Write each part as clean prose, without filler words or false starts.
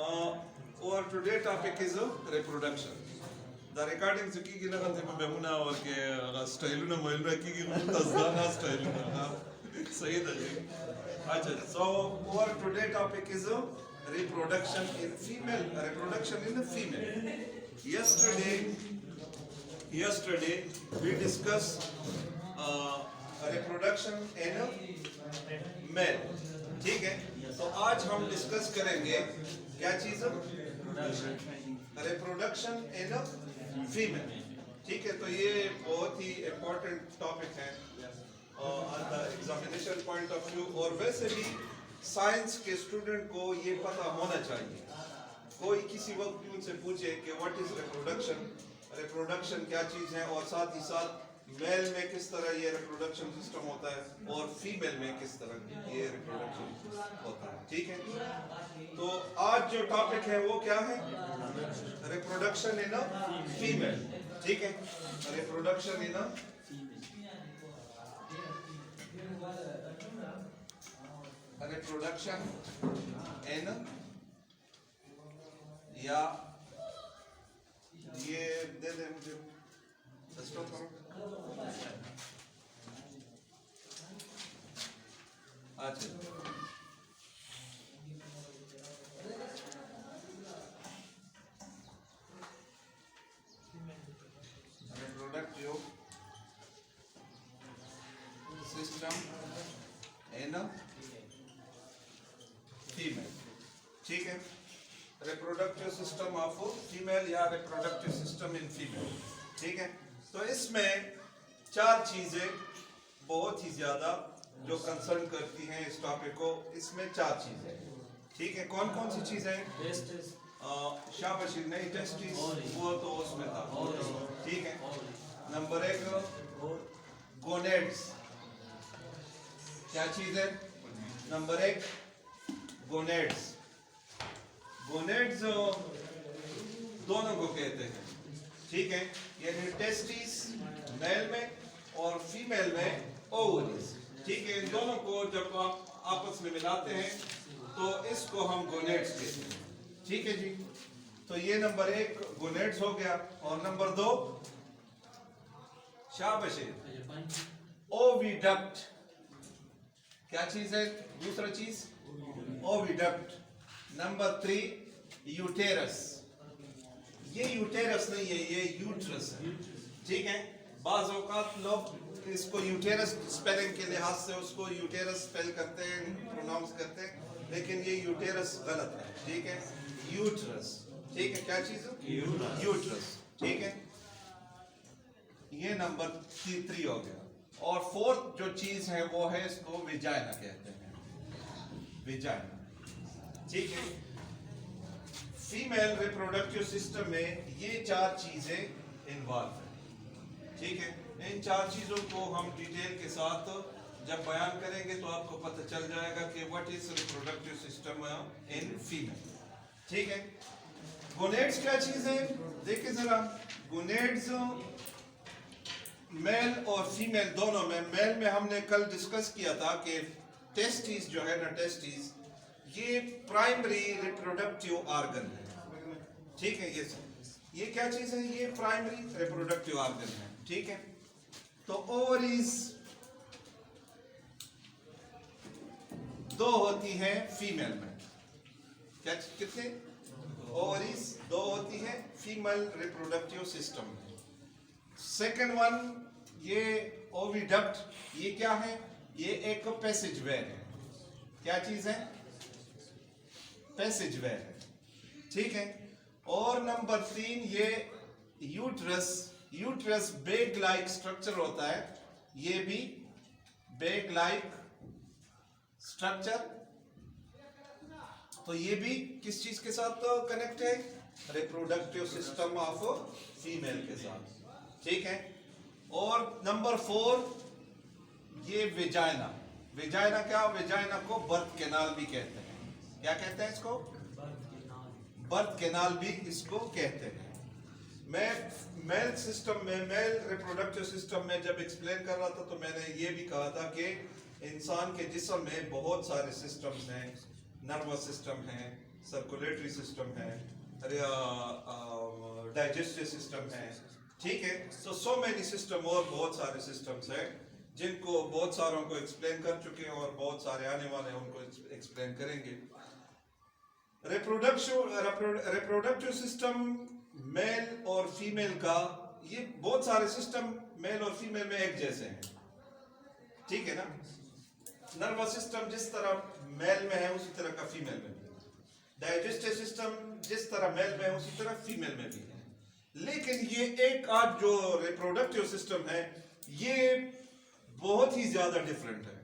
Our today topic is reproduction. The recording से की ना कंसे में बेमुना और के स्टाइल ना मोइल में की मुतज़दाना स्टाइल ना सही था जी. अच्छा, so our today topic is reproduction in female. Reproduction in a female. Yesterday we discussed reproduction in a male. ठीक है, तो आज हम डिस्कस करेंगे क्या चीज, रिप्रोडक्शन इन अ फीमेल. ठीक है, तो ये बहुत ही इम्पोर्टेंट टॉपिक है एग्जामिनेशन पॉइंट ऑफ व्यू, और वैसे भी साइंस के स्टूडेंट को ये पता होना चाहिए. कोई किसी वक्त भी उनसे पूछे कि व्हाट इज रिप्रोडक्शन, रिप्रोडक्शन क्या चीज है, और साथ ही साथ मेल में किस तरह ये रिप्रोडक्शन सिस्टम होता है और फीमेल में किस तरह ये रिप्रोडक्शन होता है. ठीक है, तो आज जो टॉपिक है वो क्या है, रिप्रोडक्शन इन अ फीमेल. ठीक है, reproduction in a reproduction in, या ये दे दे मुझे स्टॉप करो. अच्छा, रिप्रोडक्टिव सिस्टम इन फीमेल. ठीक है, रिप्रोडक्टिव सिस्टम ऑफ फीमेल या रिप्रोडक्टिव सिस्टम इन फीमेल. ठीक है, तो इसमें चार चीजें बहुत ही ज्यादा जो कंसर्न करती हैं इस टॉपिक को. इसमें चार चीजें. ठीक है, कौन कौन सी चीजें? शाबाशी, नहीं टेस्टिस वो तो उसमें था. ठीक है, नंबर एक गोनेड्स. क्या चीज है? नंबर एक गोनेड्स. गोनेड्स दोनों को कहते हैं. ठीक है, यानी टेस्टिस मेल में और फीमेल में ओवरीज. ठीक है, इन दोनों को जब आप आपस में मिलाते हैं तो इसको हम गोनेड्स कहते हैं. ठीक है जी, तो ये नंबर एक गोनेड्स हो गया. और नंबर दो शाबाशी ओविडक्ट. क्या चीज है दूसरा चीज? ओविडक्ट. Number three uterus. ये यूटेरस नहीं है, ये यूट्रस है. ठीक है, बाज़ औक़ात लोग इसको यूटेरस स्पेलिंग के लिहाज से उसको यूटेरस स्पेल करते हैं, प्रोनाउंस करते हैं, लेकिन ये यूटेरस गलत है. ठीक है, यूट्रस. ठीक है, क्या चीज है? यूट्रस. ठीक है, ये नंबर 3 हो गया. और फोर्थ जो चीज है वो है, इसको विजाइना कहते हैं. विजाइना. ठीक है, फीमेल रिप्रोडक्टिव सिस्टम में ये चार चीजें इन्वॉल्व है. ठीक है, इन चार चीजों को हम डिटेल के साथ जब बयान करेंगे तो आपको पता चल जाएगा कि what is reproductive system in female. ठीक है, गोनेड्स क्या चीज है देखिए जरा. गोनेड्स मेल और फीमेल दोनों में, मेल में हमने कल डिस्कस किया था कि टेस्टिस जो है ना, टेस्टिस ये प्राइमरी रिप्रोडक्टिव ऑर्गन है. ठीक है, ये क्या चीज है? ये प्राइमरी रिप्रोडक्टिव ऑर्गन है. ठीक है, तो ओवरीज दो होती हैं फीमेल में. क्या कितने ओवरीज? दो होती हैं फीमेल रिप्रोडक्टिव सिस्टम में. सेकेंड वन ये ओविडक्ट. ये क्या है? ये एक पैसेज वे है. क्या चीज है? पैसेज वे है. ठीक है, और नंबर 3 ये uterus. Uterus bag like structure होता है. ये भी बेग लाइक स्ट्रक्चर. तो ये भी किस चीज के साथ कनेक्ट है? रिप्रोडक्टिव सिस्टम ऑफ फीमेल के साथ. ठीक है, और नंबर 4 ये वेजाइना. वेजाइना क्या? वेजाइना को बर्थ कैनाल भी कहते हैं. क्या कहते हैं इसको? बर्थ कैनाल भी इसको कहते हैं. मैं मेल सिस्टम में, मेल रिप्रोडक्टिव सिस्टम में जब एक्सप्लेन कर रहा था तो मैंने ये भी कहा था कि इंसान के जिस्म में बहुत सारे सिस्टम्स हैं. नर्वस सिस्टम है, सर्कुलेटरी सिस्टम है, डाइजेस्टिव सिस्टम है, ठीक है। तो सो मेनी सिस्टम और बहुत सारे सिस्टम्स हैं जिनको बहुत सारों को एक्सप्लेन कर चुके हैं और बहुत सारे आने वाले हैं उनको एक्सप्लेन करेंगे। रिप्रोडक्टिव सिस्टम मेल और फीमेल का, ये बहुत सारे सिस्टम मेल और फीमेल में एक जैसे हैं, ठीक है ना। नर्वस सिस्टम जिस तरह मेल में है उसी तरह का फीमेल में भी, डाइजेस्टिव सिस्टम जिस तरह मेल में है उसी तरह फीमेल में भी है। लेकिन ये एक आज जो रिप्रोडक्टिव सिस्टम है ये बहुत ही ज्यादा डिफरेंट है,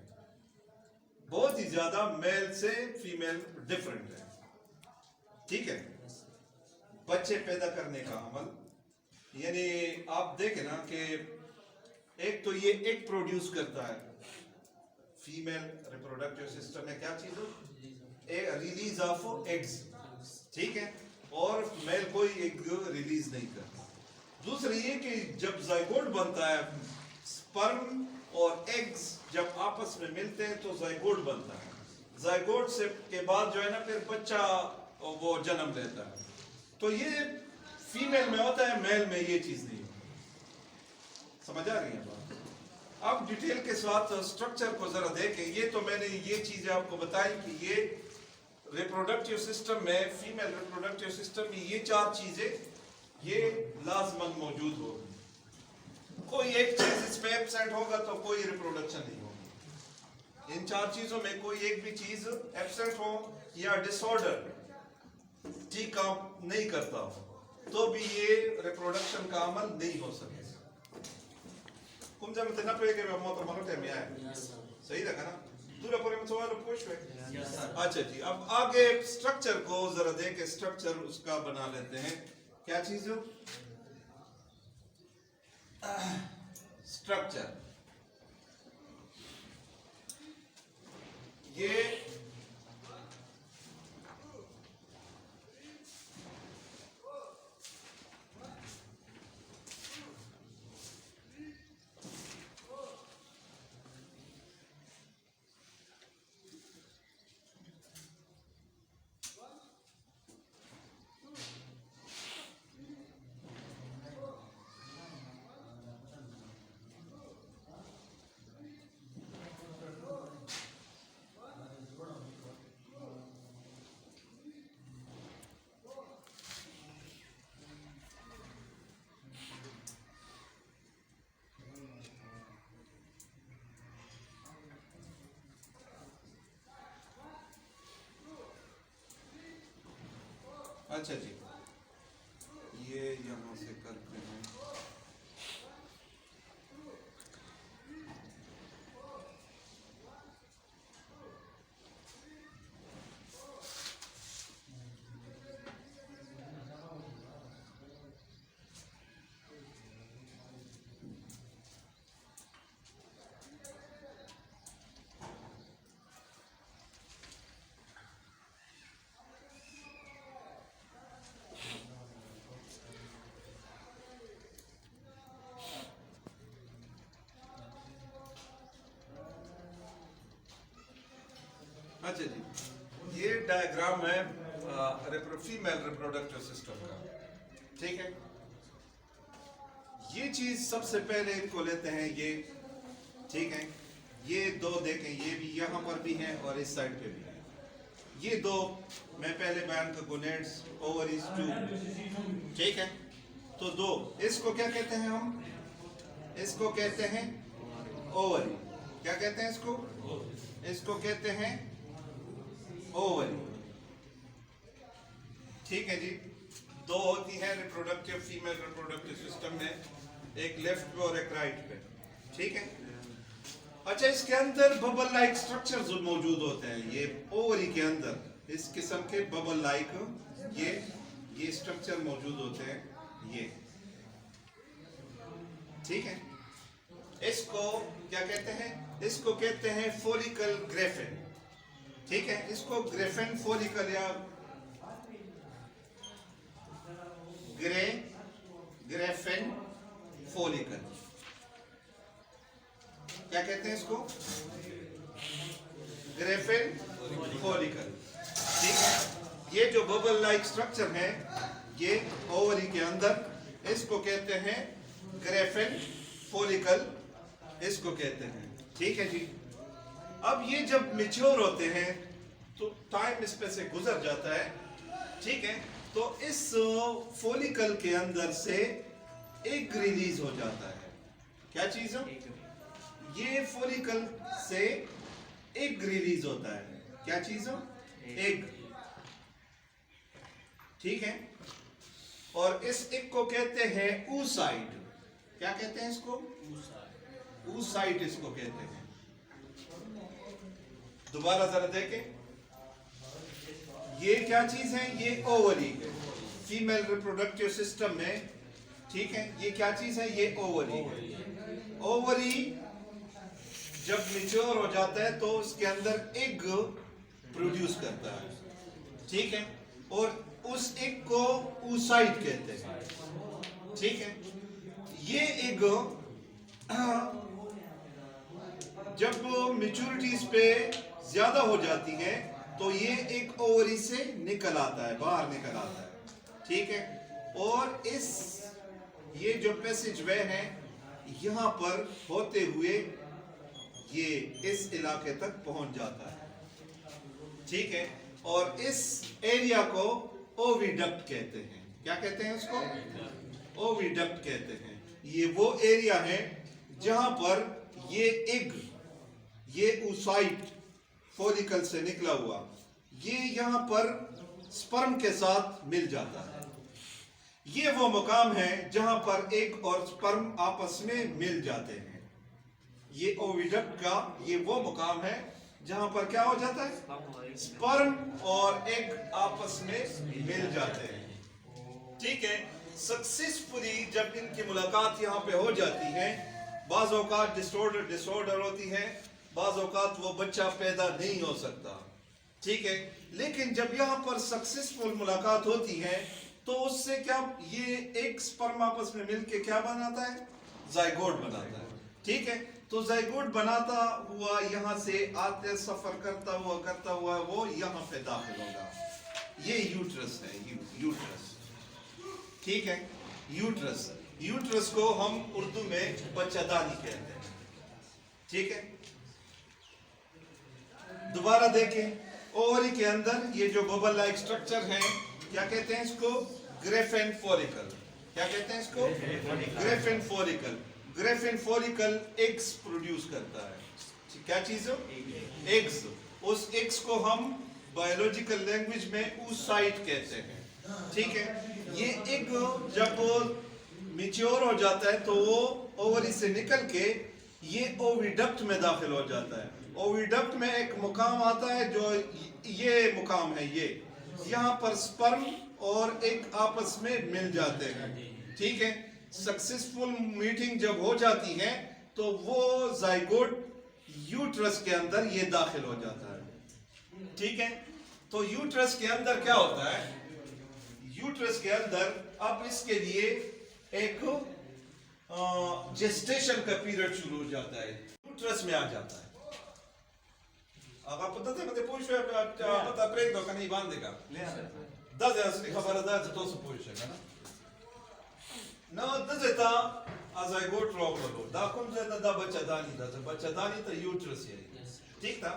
बहुत ही ज्यादा मेल से फीमेल डिफरेंट है, ठीक है। बच्चे पैदा करने का अमल, यानी आप देखें ना कि एक तो ये एग प्रोड्यूस करता है, फीमेल रिप्रोडक्टिव सिस्टम में क्या चीज है, रिलीज ऑफ एग्स, ठीक है, और मेल कोई एग रिलीज नहीं करता। दूसरी ये कि जब जाइगोट बनता है, स्पर्म और एग्स जब आपस में मिलते हैं तो जाइगोट बनता है। जाइगोट से के बाद जो है ना फिर बच्चा वो जन्म लेता है। तो ये फीमेल में होता है, मेल में ये चीज नहीं होती। समझ आ रही है बात? अब डिटेल के साथ स्ट्रक्चर को जरा देखें। ये तो मैंने ये चीजें आपको बताई कि ये रिप्रोडक्टिव सिस्टम में, फीमेल रिप्रोडक्टिव सिस्टम में ये चार चीजें ये लाजमन मौजूद होगी। कोई एक चीज इसमें एब्सेंट होगा तो कोई रिप्रोडक्शन नहीं होगी। इन चार चीजों में कोई एक भी चीज एब्सेंट हो या डिसऑर्डर ठीक काम नहीं करता हो तो भी ये रिप्रोडक्शन का अमल नहीं हो सकेगा। कुम जब इतना पे के मोतो मरोटे में आए सही रखा ना, दूसरा पूरे में सवाल पूछ रहे। अच्छा जी, अब आगे स्ट्रक्चर को जरा देख, स्ट्रक्चर उसका बना लेते हैं। क्या चीज हो स्ट्रक्चर, ये अच्छा जी, ये यहां से करते हैं। अच्छा जी, ये डायग्राम है फीमेल रिप्रोडक्टिव सिस्टम का, ठीक है। ये चीज सबसे पहले इनको लेते हैं ये, ठीक है। ये दो देखें, ये भी यहाँ पर भी हैं और इस साइड पे भी है। ये दो मैं पहले बयान का गोनेड्स, ओवरीज, ट्यूब, ठीक है। तो दो, इसको क्या कहते हैं हम? इसको कहते हैं ओवरी। क्या कहते हैं इसको? इसको कहते हैं ओवरी, ठीक है जी। दो होती है रिप्रोडक्टिव, फीमेल रिप्रोडक्टिव सिस्टम में, एक लेफ्ट पे और एक राइट पे, ठीक है। अच्छा, इसके अंदर बबल लाइक स्ट्रक्चर्स मौजूद होते हैं। ये ओवरी के अंदर इस किस्म के बबल लाइक ये स्ट्रक्चर मौजूद होते हैं, ये, ठीक है। इसको क्या कहते हैं? इसको कहते हैं फोलिकल ग्रेफिन, ठीक है। इसको ग्रेफिन फोलिकल या ग्रेफिन फोलिकल क्या कहते हैं इसको? ग्रेफिन फोलिकल, ठीक है। ये जो बबल लाइक स्ट्रक्चर है ये ओवरी के अंदर, इसको कहते हैं ग्रेफिन फॉलिकल, इसको कहते हैं। ठीक है जी। अब ये जब मैच्योर होते हैं तो टाइम इस पे से गुजर जाता है, ठीक है, तो इस फॉलिकल के अंदर से एग रिलीज हो जाता है। क्या चीज हो? ये फॉलिकल से एग रिलीज होता है। क्या चीज हो? एग। ठीक है। और इस एग को कहते हैं oocyte। क्या कहते हैं इसको? oocyte इसको कहते हैं। दोबारा जरा देखें, ये क्या चीज है? ये ओवरी, फीमेल रिप्रोडक्टिव सिस्टम में, ठीक है, ये क्या चीज है? ये ओवरी है। ओवरी जब मैच्योर हो जाता है तो उसके अंदर एग प्रोड्यूस करता है, ठीक है, और उस एग को oocyte कहते हैं। ठीक है। ये एग जब मैच्योरिटीज पे ज्यादा हो जाती है तो ये एक ओवरी से निकल आता है, बाहर निकल आता है। ठीक है। और इस ये जो पैसेज वे है यहां पर होते हुए ये इस इलाके तक पहुंच जाता है। ठीक है। और इस एरिया को ओविडक्ट कहते हैं। क्या कहते हैं उसको? ओविडक्ट कहते हैं। ये वो एरिया है जहां पर ये एग, ये oocyte फॉलिकल से निकला हुआ, ये यहां पर स्पर्म के साथ मिल जाता है। ये वो मुकाम है जहां पर एग और स्पर्म आपस में मिल जाते हैं। ये ओविडक्ट का ये वो मुकाम है जहां पर क्या हो जाता है? स्पर्म और एग आपस में मिल जाते हैं। ठीक है। सक्सेसफुली जब इनकी मुलाकात यहाँ पे हो जाती है, बाज़ औक़ात डिसऑर्डर होती है, बाज़ औक़ात वो बच्चा पैदा नहीं हो सकता। ठीक है। लेकिन जब यहाँ पर सक्सेसफुल मुलाकात होती है तो उससे क्या, ये एक स्पर्म आपस में मिलके क्या बनाता है? ज़ाइगोट बनाता है। ठीक है। तो ज़ाइगोट बनाता हुआ यहाँ से आते सफर करता हुआ वो यहाँ पे दाखिल होगा। ये यूट्रस है, यूट्रस। ठीक है। यूट्रस, यूट्रस को हम उर्दू में बच्चादानी कहते हैं। ठीक है। दोबारा देखें, ओवरी के अंदर ये जो बबल लाइक स्ट्रक्चर है, क्या कहते हैं इसको? Graafian follicle. क्या कहते हैं इसको? Graafian follicle. Graafian follicle eggs produce करता है। क्या चीज हो? एग्स। उस एग्स को हम बायोलॉजिकल लैंग्वेज में oocyte कहते हैं। ठीक है। ये एग जब मैच्योर हो जाता है तो वो ओवरी से निकल के ये ओविडक्ट में दाखिल हो जाता है। ओविडक्ट में एक मुकाम आता है जो ये मुकाम है, ये यहाँ पर स्पर्म और एग आपस में मिल जाते हैं। ठीक है। सक्सेसफुल मीटिंग जब हो जाती है तो वो ज़ाइगोट यूट्रस के अंदर ये दाखिल हो जाता है। ठीक है। तो यूट्रस के अंदर क्या होता है? यूट्रस के अंदर अब इसके लिए एक जेस्टेशन का पीरियड शुरू हो जाता है, यूट्रस में आ जाता है। पता है मतलब पूछ पता प्रेग दो कहीं बांधेगा दस असली खबरदार तो से पूछेगा ना ना दजेता ज़ाइगोट रोगलो दा कौन ज़्यादा दा बच्चा दानी तो यूट्रस है। ठीक था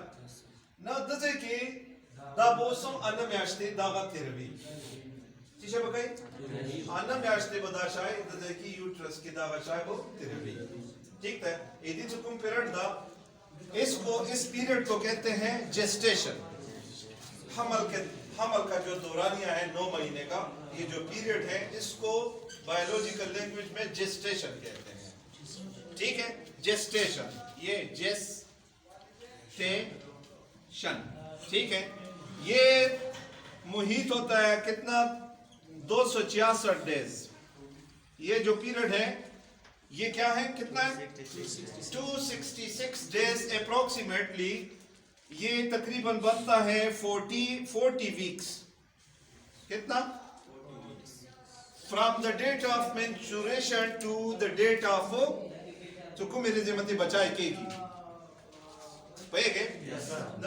ना? दजे के दा बोसम अन्न म्याश्ते दागा तेरवी चीज़ बकाई अन्न म्याश्ते बदाशाय दजे की यूट्रस के दागा शाय वो तेरवी। ठीक था। यदि चुकुम पीरियड दा, इसको इस पीरियड को कहते हैं जेस्टेशन। हमल का जो दौरानिया है 9 महीने का, ये जो पीरियड है इसको बायोलॉजिकल लैंग्वेज में जेस्टेशन कहते हैं। ठीक है। जेस्टेशन, ये जेस्टेशन। ठीक है। ये मुहित होता है कितना? 266 डेज। ये जो पीरियड है ये क्या है? कितना है? 266 डेज अप्रोक्सीमेटली। ये तकरीबन बनता है 40 वीक्स। कितना? From the date of menstruation to the date of चुकू मेरे जिम्मती बचाए के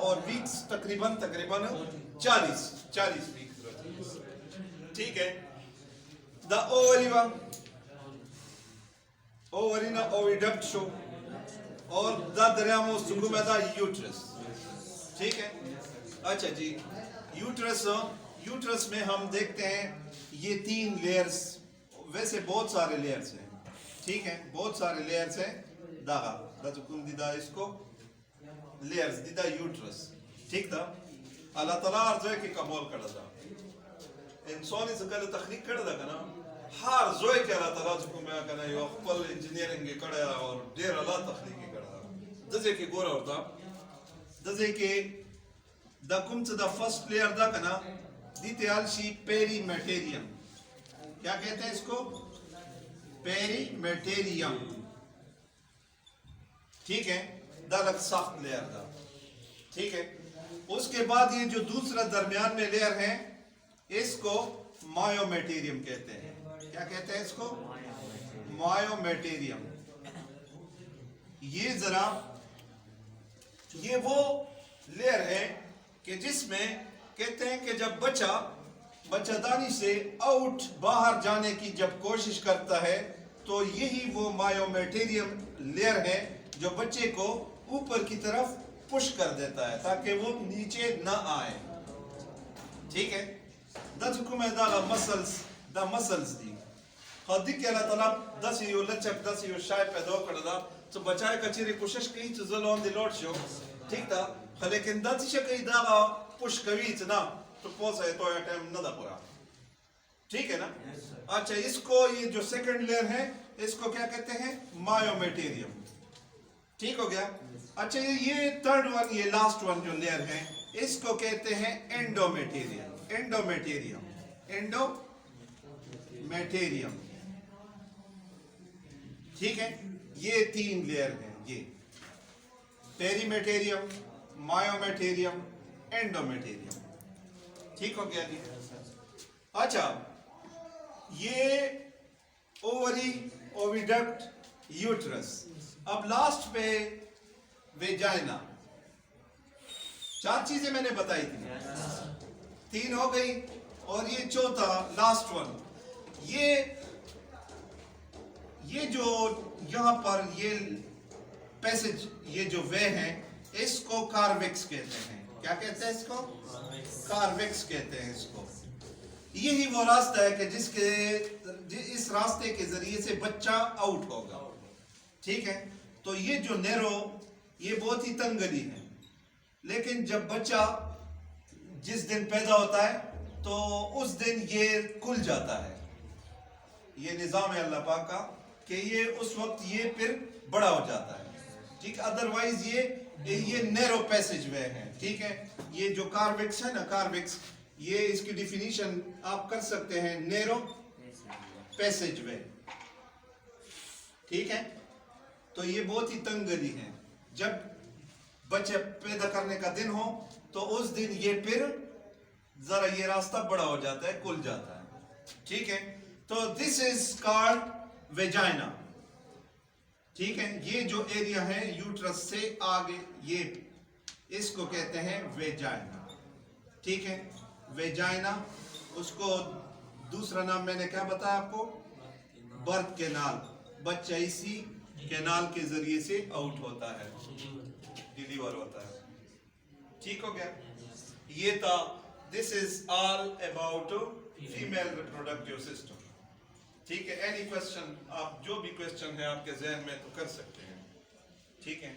और वीक्स तकरीबन 40 वीक्स ठीक है द ओवरीवा ओवरीना ओविडक्ट शो और द दरियामो सुकुमा दा यूट्रस ठीक है अच्छा जी यूट्रस में हम देखते हैं ये 3 लेयर्स वैसे बहुत सारे लेयर्स हैं ठीक है बहुत सारे लेयर्स हैं दागा दाजुकुम दिदा इसको लेयर्स दिदा यूट्रस ठीक था अल्लाह ताला अर्ज़ के कबूल कर दा इंसानी से कल तखलीक कर दा कना हर जोए के अल्लाह ताला जुकुम में कना यो खपल इंजीनियरिंग के कड़ा और देर अल्लाह तखलीक कर दा जैसे कि गोरा होता जैसे कि द कुम द फर्स्ट लेयर दा कना दीते आलशी पेरीमेटेरियम क्या कहते हैं इसको पेरीमेटेरियम ठीक है दालक सख्त लेयर दा ठीक है उसके बाद ये जो दूसरा दरमियान में लेयर है इसको मायोमेटेरियम कहते हैं क्या कहते हैं इसको मायोमेटेरियम ये वो लेयर है कि जिसमें कहते हैं कि जब बच्चादानी से आउट बाहर जाने की जब कोशिश करता है तो यही वो मायोमेटेरियम लेयर है जो बच्चे को ऊपर की तरफ पुश कर देता है ताकि वो नीचे ना आए ठीक है द मसल्स दी खदी के अल्लाह ताला 10 यो लचक 10 यो शाय पैदा कर दा तो बचाए कचरी कोशिश की तो जलोन दी लौट शो ठीक था लेकिन 10 से कई दागा पुश कवी इतना तो पोसा है तो टाइम ना दा पूरा ठीक है ना अच्छा इसको ये जो सेकंड लेयर है इसको क्या कहते हैं मायोमेटेरियम ठीक हो गया अच्छा ये थर्ड वन ये लास्ट वन जो लेयर है इसको कहते हैं एंडोमेटेरियम ठीक है ये 3 लेयर हैं ये पेरीमेटेरियम मायोमेटेरियम एंडोमेटेरियम ठीक हो गया जी अच्छा ये ओवरी ओविडक्ट यूट्रस अब लास्ट पे वेजाइना 4 चीजें मैंने बताई थी 3 हो गई और ये चौथा लास्ट वन ये जो यहाँ पर ये पैसेज ये जो वे है इसको कार्वेक्स कहते हैं क्या कहते हैं इसको कार्वेक्स कहते हैं इसको यही वो रास्ता है कि इस रास्ते के जरिए से बच्चा आउट होगा ठीक है तो ये जो नैरो ये बहुत ही तंग गली है लेकिन जब बच्चा जिस दिन पैदा होता है तो उस दिन ये खुल जाता है ये निजाम है अल्लाह पाक का कि ये उस वक्त ये फिर बड़ा हो जाता है ठीक अदरवाइज ये नैरो पैसेज वे है ठीक है ये जो कार्वेक्स है ना कार्वेक्स ये इसकी डिफिनीशन आप कर सकते हैं नैरो पैसेज वे ठीक है तो ये बहुत ही तंग गली है जब बच्चे पैदा करने का दिन हो तो उस दिन ये फिर जरा ये रास्ता बड़ा हो जाता है खुल जाता है ठीक है तो दिस इज कॉल्ड वेजाइना ठीक है ये जो एरिया है यूट्रस से आगे ये इसको कहते हैं वेजाइना ठीक है वेजाइना उसको दूसरा नाम मैंने क्या बताया आपको बर्थ कैनाल बच्चा इसी कैनाल के जरिए से आउट होता है डिलीवर होता है ठीक हो गया ये था this is all about female reproductive system ठीक है एनी क्वेश्चन आप जो भी क्वेश्चन है आपके जहन में तो कर सकते हैं ठीक है